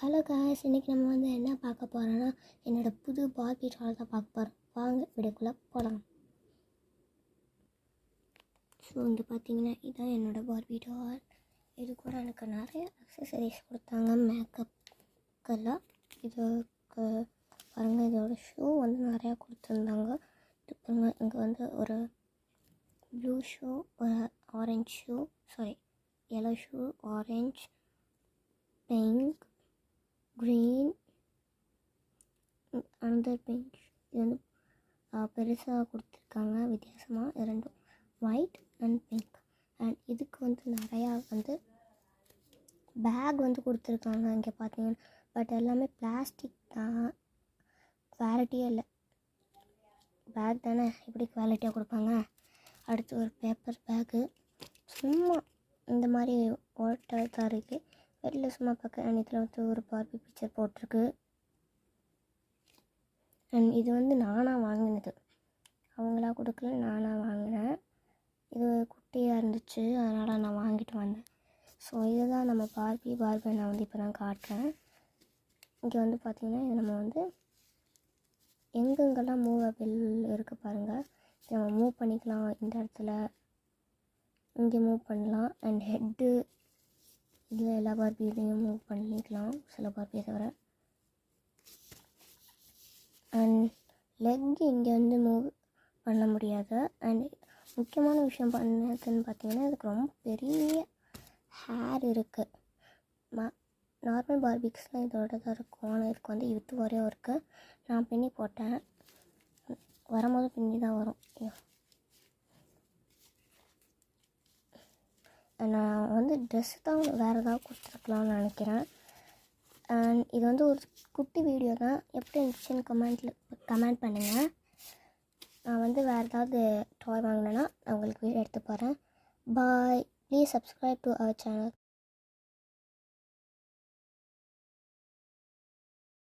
Hello guys, இன்றைக்கி நம்ம வந்து என்ன பார்க்க போகிறோன்னா என்னோடய புது பார்பி டால் தான் பார்க்க போகிறோம். வாங்க வீடியோக்குள்ளே போகலாம். ஸோ வந்து பார்த்திங்கன்னா இதுதான் என்னோடய பார்பி டால். இது கூட எனக்கு நிறைய அக்சசரிஸ் கொடுத்தாங்க மேக்கப்புக்கெல்லாம். இதுக்கு பாருங்கள், இதோட ஷூ வந்து நிறையா கொடுத்துருந்தாங்க. இது பாருங்கள், இங்கே வந்து ஒரு ப்ளூ ஷூ, ஒரு orange shoe, yellow shoe, orange, pink, green, another pink. இது வந்து பெருசாக கொடுத்துருக்காங்க வித்தியாசமாக. இது ரெண்டும் ஒயிட் அண்ட் பிங்க். அண்ட் இதுக்கு வந்து நிறையா வந்து பேக் வந்து கொடுத்துருக்காங்க இங்கே பார்த்தீங்கன்னா. பட் எல்லாமே பிளாஸ்டிக் தான், குவாலிட்டியே இல்லை. பேக் தானே எப்படி குவாலிட்டியாக கொடுப்பாங்க. அடுத்து ஒரு பேப்பர் பேக்கு, சும்மா இந்த மாதிரி ஓட்ட தான் இருக்குது. வெளில சும்மா பார்க்க. அண்ட் இதில் வந்து ஒரு பார்பி பிக்சர் போட்டிருக்கு. அண்ட் இது வந்து நானாக வாங்கினது, அவங்களா கொடுக்கல, நானாக வாங்கினேன். இது குட்டியாக இருந்துச்சு, அதனால் நான் வாங்கிட்டு வந்தேன். ஸோ இதுதான் நம்ம பார்பி நான் வந்து இப்போ தான் காட்டுறேன். இங்கே வந்து பார்த்திங்கன்னா இது நம்ம வந்து எங்கெங்கெல்லாம் மூவபிள் இருக்குது பாருங்கள். நம்ம மூவ் பண்ணிக்கலாம். இந்த இடத்துல இங்கே மூவ் பண்ணலாம். அண்ட் ஹெட்டு இதில் எல்லா பார்பிலையும் மூவ் பண்ணிக்கலாம், சில பார்பியை தவிர. அண்ட் லெக் இங்கே வந்து மூவ் பண்ண முடியாது. அண்ட் முக்கியமான விஷயம் பண்ணதுன்னு பார்த்தீங்கன்னா, இதுக்கு ரொம்ப பெரிய ஹேர் இருக்குது. நார்மல் பார்பிக்ஸ்லாம் இதோட தான் இருக்கும், ஆனால் இதுக்கு வந்து இது வரையும் இருக்குது. நான் பின்னி போட்டேன், வரும்போது பின்னி தான் வரும். நான் வந்து ட்ரெஸ்ஸு தான் வேறு ஏதாவது கொடுத்துருக்கலாம்னு நினைக்கிறேன். அண்ட் இது வந்து ஒரு குட்டி வீடியோ தான். எப்படி இருந்துச்சுன்னு கமெண்ட் பண்ணுங்கள். நான் வந்து வேறு ஏதாவது டாய் வாங்கினேன்னா நான் உங்களுக்கு வீடியோ எடுத்து போகிறேன். Bye. Please subscribe to our channel.